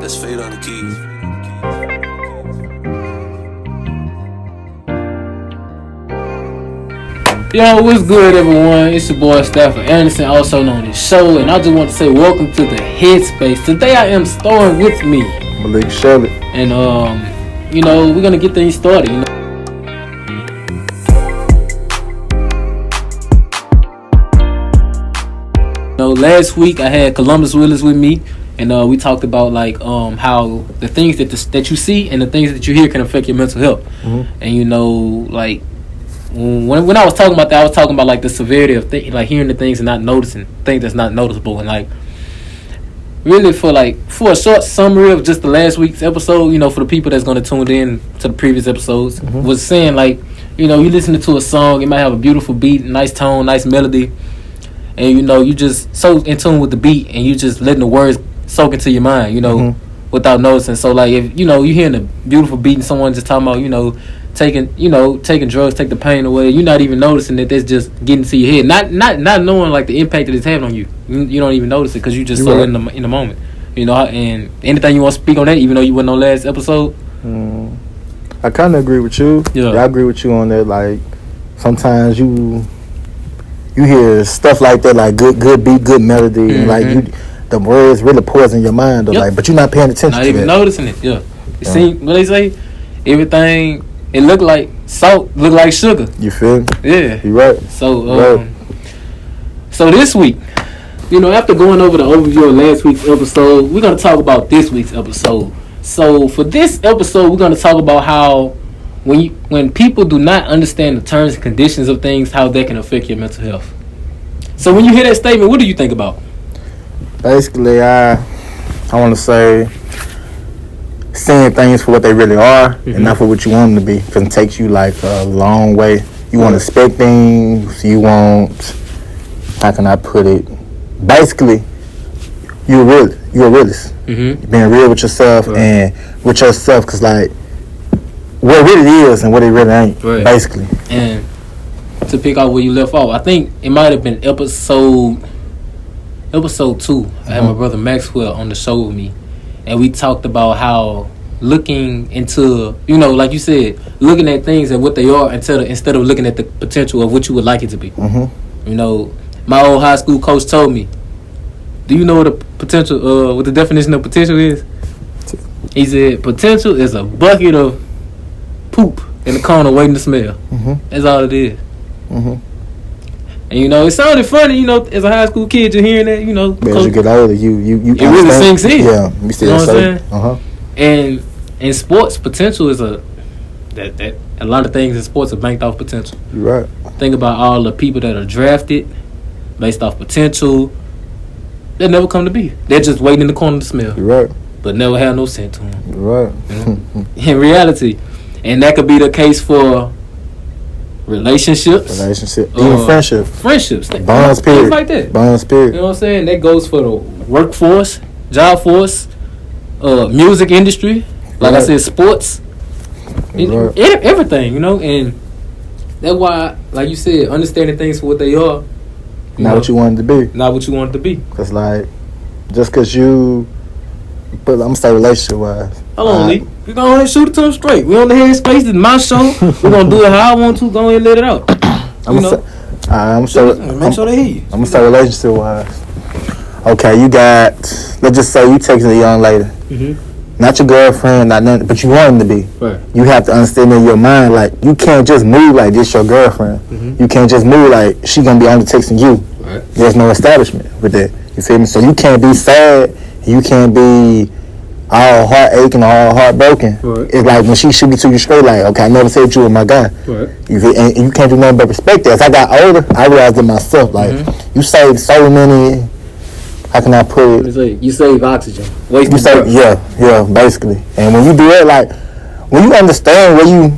That's fate on the keys. Yo, what's good, everyone? It's your boy Stafford Anderson, also known as Show, and I just want to say welcome to the Headspace. Today I am starring with me, Malik Shelley, and we're gonna get things started. Last week I had Columbus Willis with me, and we talked about how the things that you see and the things that you hear can affect your mental health. Mm-hmm. And when I was talking about that, I was talking about the severity of like hearing the things and not noticing things that's not noticeable, and really for a short summary of just the last week's episode, for the people that's going to tune in to the previous episodes, mm-hmm. was saying you listening to a song, it might have a beautiful beat, nice tone, nice melody, and you just so in tune with the beat and you just letting the words soak into your mind, mm-hmm. without noticing. So if you're hearing a beautiful beat and someone just talking about taking drugs, take the pain away, you're not even noticing that that's just getting to your head, not knowing the impact that it's having on you. You don't even notice it because you just so right. in the moment, and anything you want to speak on that, even though you wasn't on last episode. I kind of agree with you. Yeah, I agree with you on that. Sometimes you hear stuff like that, good beat, good melody, mm-hmm. and the words really poison your mind, yep. but you're not paying attention not to even that. noticing it. Yeah, you see what they say, everything it look like salt, look like sugar. You feel me? Yeah, you right. So so this week, after going over the overview of last week's episode, we're gonna talk about this week's episode. So for this episode, we're gonna talk about how when people do not understand the terms and conditions of things, how that can affect your mental health. So when you hear that statement, what do you think about? Basically, I want to say seeing things for what they really are, mm-hmm. and not for what you want them to be, because it takes you a long way. You want to expect things. You want, how can I put it? Basically, you're a realist. Mm-hmm. Being real with yourself, right. And with yourself, because what it really is and what it really ain't, right. Basically. And to pick out where you left off, I think it might have been episode 2. Mm-hmm. I had my brother Maxwell on the show with me, and we talked about how looking into, like you said, looking at things and what they are instead of looking at the potential of what you would like it to be. Mm-hmm. My old high school coach told me, do you know what what the definition of potential is? He said, potential is a bucket of poop in the corner waiting to smell. Mm-hmm. That's all it is. Mm-hmm. And it sounded funny, as a high school kid, you're hearing that, But as you get older, you it really sinks in. Yeah, you see what I'm saying? Uh-huh. And in sports, potential is that a lot of things in sports are banked off potential. You're right. Think about all the people that are drafted based off potential. They never come to be. They're just waiting in the corner to smell. You're right. But never have no scent to them. You're right. In reality. And that could be the case for relationships. Even friendships. Bonds, period. Things like that. Bonds, period. You know what I'm saying? That goes for the workforce, job force, music industry. Like right. I said, sports. Right. Everything, And that's why, like you said, understanding things for what they are. Not what you want it to be. Not what you want it to be. Because, just because but I'm going to say relationship-wise. Hold on, Lee. We're going to shoot it to them straight. We on the Headspace. This is my show. We're going to do it how I want to. Go ahead and let it out. I'm going to make sure they hear you. I'm going to say relationship-wise. Okay, you got, let's just say you texting a young lady. Mm-hmm. Not your girlfriend, not nothing, but you want him to be. Right. You have to understand in your mind, you can't just move like this your girlfriend. Mm-hmm. You can't just move like she going to be only texting you. Right. There's no establishment with that. You feel me? So you can't be sad. You can't be all heart aching or all heartbroken. Right. It's when she should be to you straight, okay, I never said you were my guy. Right. And you can't do nothing but respect that. As I got older, I realized it myself. Mm-hmm. You saved so many, how can I put it? You save oxygen. Yeah, basically. And when you do it, when you understand where you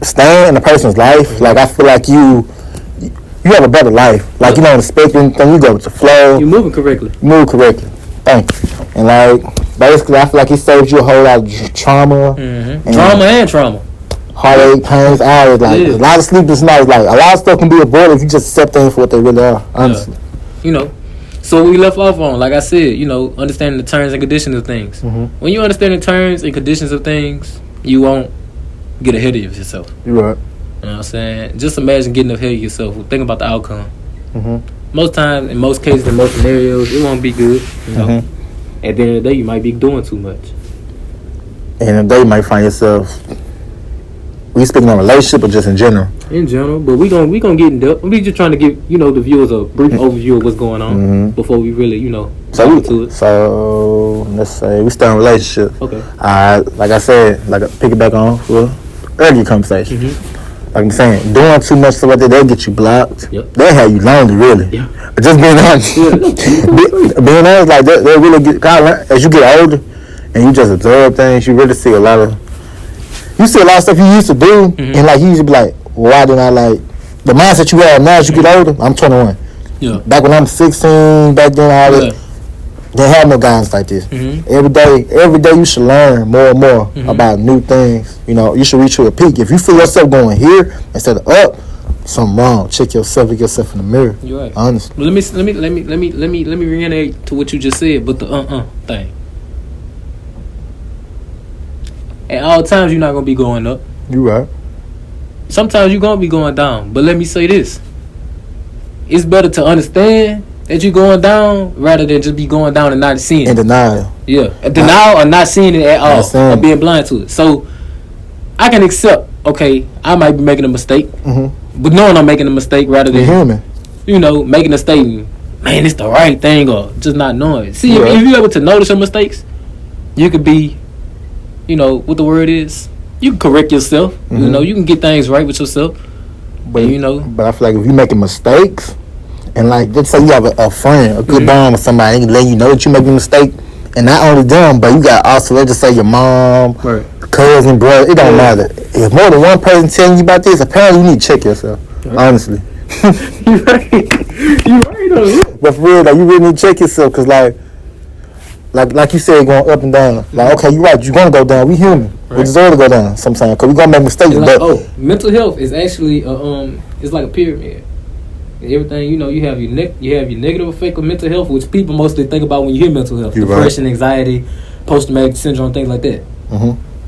stand in a person's life, mm-hmm. I feel like you have a better life. You don't expect anything, you go with the flow. You're moving correctly. Thank you. And basically, I feel like it saves you a whole lot of trauma. Mm-hmm. Drama and trauma. Heartache, pains, all it. A lot of sleepless nights. A lot of stuff can be avoided if you just accept things for what they really are, honestly. Yeah. So we left off on, like I said, you know, understanding the terms and conditions of things. Mm-hmm. When you understand the terms and conditions of things, you won't get ahead of yourself. You're right. You know what I'm saying? Just imagine getting ahead of yourself. Think about the outcome. Mm-hmm. Most times, in most cases, in most scenarios, it won't be good. You know, at the end of the day, you might be doing too much. And in the day, you might find yourself. We speaking on relationship or just in general? In general, but we gonna get in depth. We just trying to give the viewers a brief overview of what's going on before we really So into it. So let's say we start a relationship. Okay. Like I said, like piggyback on for earlier conversation. Mm-hmm. Like I'm saying, doing too much stuff like that, they'll get you blocked. Yep. They'll have you lonely, really. Yeah. Just being honest. Yeah. Being honest, like they really get. As you get older and you just observe things, you really see a lot of. You see a lot of stuff you used to do, and like you used to be like, why didn't I like the mindset you have now as you get older? I'm 21. Yeah. Back when I'm 16, back then I didn't have no guidance like this. Every day you should learn more and more about new things. You know, you should reach to a peak. If you feel yourself going here instead of up, something wrong. Check yourself. Look yourself in the mirror. You're right. Honestly. Well, let me reiterate to what you just said, but the thing. At all times, you're not gonna be going up. You right. Sometimes you're gonna be going down. But let me say this: it's better to understand that you're going down rather than just be going down and not seeing it. In denial. Yeah, denial or not seeing it at all, or being blind to it. So I can accept. Okay, I might be making a mistake, but knowing I'm making a mistake rather than human. Making a statement. Man, it's the right thing, or just not knowing it. See, if you're able to notice your mistakes, you could be. What the word is, you can correct yourself. You can get things right with yourself. But But I feel like if you're making mistakes, and like let's say you have a friend, a good bond with somebody, and letting you know that you making a mistake, and not only them, but you got also let's just say your mom, cousin, brother. It don't matter. If more than one person telling you about this, apparently you need to check yourself. Honestly. You're right. You're right though. But for real, you really need to check yourself, cause like you said, going up and down. Like, okay, you're right. You're gonna go down. We human. We deserve to go down sometimes because we gonna make mistakes. Like, mental health is actually it's like a pyramid. Everything you have your negative effect of mental health, which people mostly think about when you hear mental health, depression, anxiety, post-traumatic syndrome, things like that.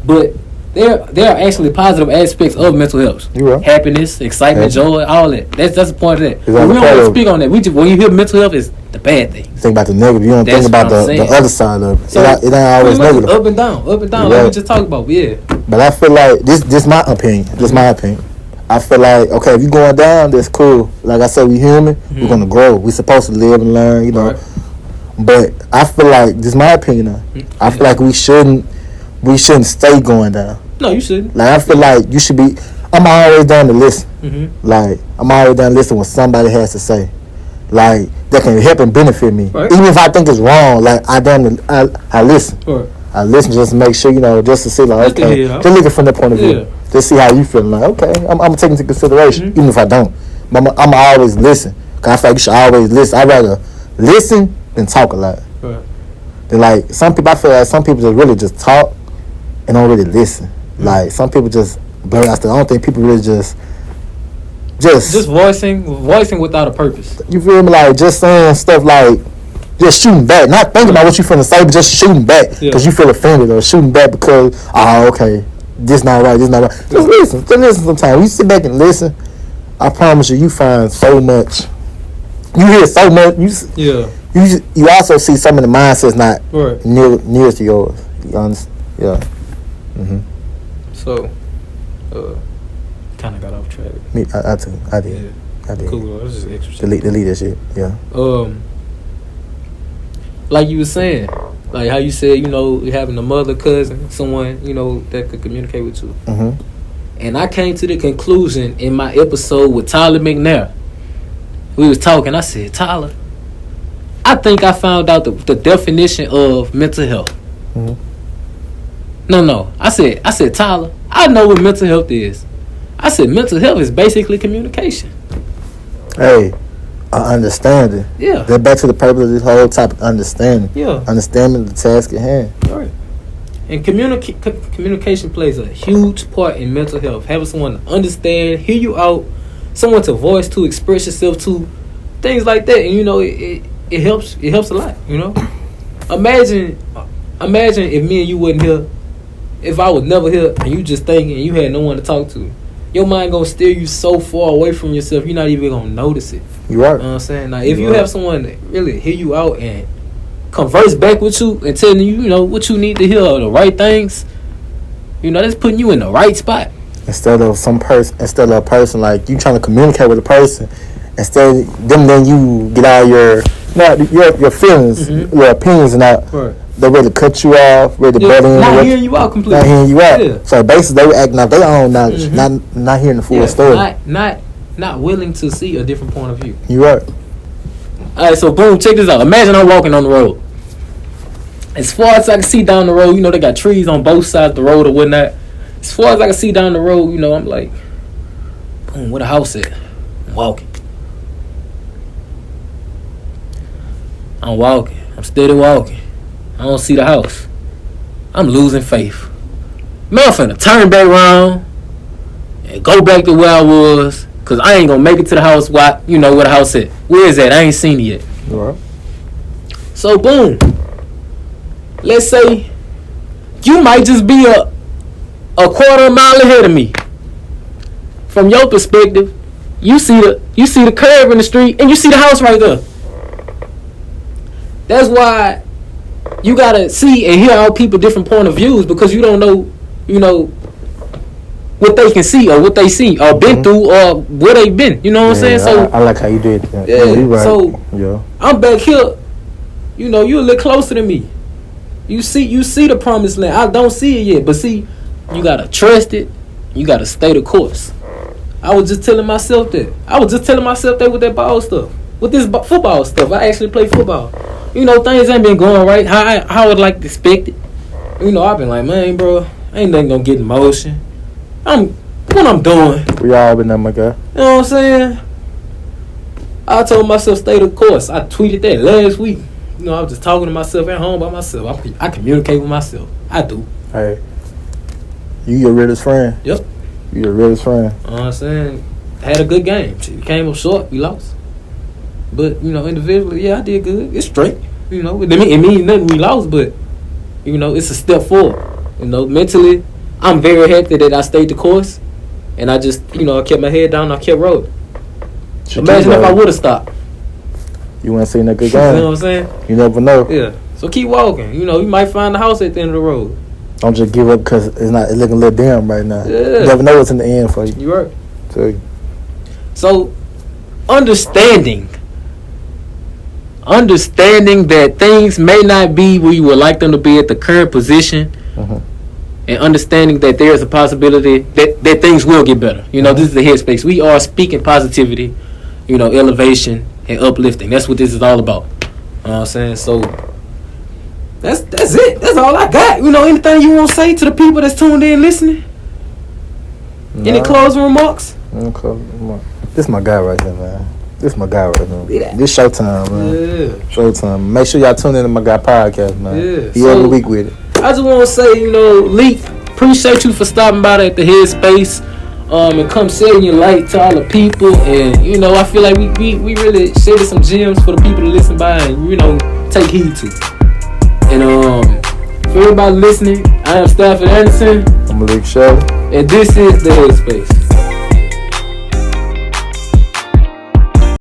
But there are actually positive aspects of mental health. Happiness, excitement, joy, all that. That's a part of that. We don't want to speak on that. When you hear mental health, it's the bad thing. Think about the negative. You don't think about the other side of it. So it ain't always negative. Up and down. Like we just talked about. Yeah. But I feel like this my opinion. I feel like, okay, if you going down, that's cool. Like I said, we human. We're gonna grow. We supposed to live and learn. Right. But I feel like this is my opinion. I feel like we shouldn't stay going down. No, you shouldn't. Like I feel like you should be. I'm always down to listen. Like I'm always down to listen what somebody has to say. Like that can help and benefit me. Right. Even if I think it's wrong, like I listen. Right. I listen just to make sure, just to see like, okay, just looking from the point of view. Just see how you feel. Like, okay, I'm taking into consideration, even if I don't. But I'm always listen. Cause I feel like you should always listen. I'd rather listen than talk a lot. Right. Then like some people, I feel like some people just really just talk and don't really listen. Like some people just blur out stuff. I don't think people really just voicing without a purpose. You feel me? Like just saying stuff like just shooting back, not thinking about what you finna say, but just shooting back because you feel offended, or shooting back because okay, this not right. Just listen sometimes. When you sit back and listen, I promise you find so much. You hear so much. You also see some of the mindsets not near to yours. You understand? Yeah. So, kind of got off track. I did. Cool. That was just extra. Delete that shit. Yeah. Like you were saying, like how you said, having a mother, cousin, someone, that could communicate with you. And I came to the conclusion in my episode with Tyler McNair. We was talking. I said, Tyler, I think I found out the definition of mental health. No. I said, Tyler, I know what mental health is. I said, mental health is basically communication. Hey, understanding. Yeah. Get back to the purpose of this whole topic, understanding. Yeah. Understanding the task at hand. Right. And communication plays a huge part in mental health. Having someone to understand, hear you out, someone to voice to, express yourself to, things like that. And it helps a lot, you know. Imagine if me and you wasn't here, if I was never here and you just thinking and you had no one to talk to. Your mind gonna steer you so far away from yourself, you're not even gonna notice it. You right. You know what I'm saying? Now, if you have someone that really hear you out and converse back with you and telling you, you know, what you need to hear, or the right things, you know, that's putting you in the right spot. Instead of a person like you trying to communicate with a person, instead of them, then you get out your feelings, your opinions, and not. Right. They ready to cut you off, ready to butt in. Not hearing you out completely. Not hearing you out. Yeah. So basically, they were acting out their own knowledge, not hearing the full story. Not willing to see a different point of view. You right. All right, so boom, check this out. Imagine I'm walking on the road. As far as I can see down the road, you know, they got trees on both sides of the road or whatnot. As far as I can see down the road, you know, I'm like, boom, where the house at? I'm walking. I'm steady walking. I don't see the house. I'm losing faith. Man, I'm finna turn back around and go back to where I was, because I ain't gonna make it to the house. Where the house at? Where is that? I ain't seen it yet. Right. So, boom. Let's say you might just be a quarter mile ahead of me. From your perspective, you see the curve in the street and you see the house right there. That's why you gotta see and hear all people different point of views, because you don't know, you know, what they can see or what they see or been through or where they been. You know what I'm saying? So I like how you did that. Yeah. You right. So I'm back here. You know, you a little closer to me. You see the promised land. I don't see it yet, but see, you gotta trust it. You gotta stay the course. I was just telling myself that. With that ball stuff, with this football stuff. I actually play football. You know, things ain't been going right how I would like to expect it. You know, I've been like, man, bro, ain't nothing gonna get in motion. What I'm doing. We all been there, my guy. You know what I'm saying? I told myself stay the course. I tweeted that last week. You know, I was just talking to myself at home by myself. I communicate with myself. I do. Hey, you your realest friend. Yep. You your realest friend. You know what I'm saying? Had a good game. We came up short. We lost. But, you know, individually, yeah, I did good. It's straight. You know, it means nothing we lost, but, you know, it's a step forward. You know, mentally, I'm very happy that I stayed the course. And I just, you know, I kept my head down and I kept rolling. Imagine if I would have stopped. You wouldn't seen that good game. You know what I'm saying? You never know. Yeah. So keep walking. You know, you might find the house at the end of the road. Don't just give up because it's looking a little dim right now. Yeah. You never know what's in the end for you. You're right. Tell you. So, understanding that things may not be where you would like them to be at the current position, and understanding that there is a possibility that things will get better. You know, this is the Headspace. We are speaking positivity, you know, elevation and uplifting. That's what this is all about. You know what I'm saying? So that's it. That's all I got. You know, anything you want to say to the people that's tuned in listening? Any closing remarks? This my guy right here, man. This Showtime, man. Yeah. Showtime. Make sure y'all tune in to my guy podcast, man. Yeah. He every week with it. I just want to say, you know, Leak, appreciate you for stopping by at the Headspace, and come shedding your light to all the people. And, you know, I feel like we really shedded some gems for the people to listen by and, you know, take heed to. And for everybody listening, I am Stafford Anderson. I'm Malik Shelley. And this is the Headspace.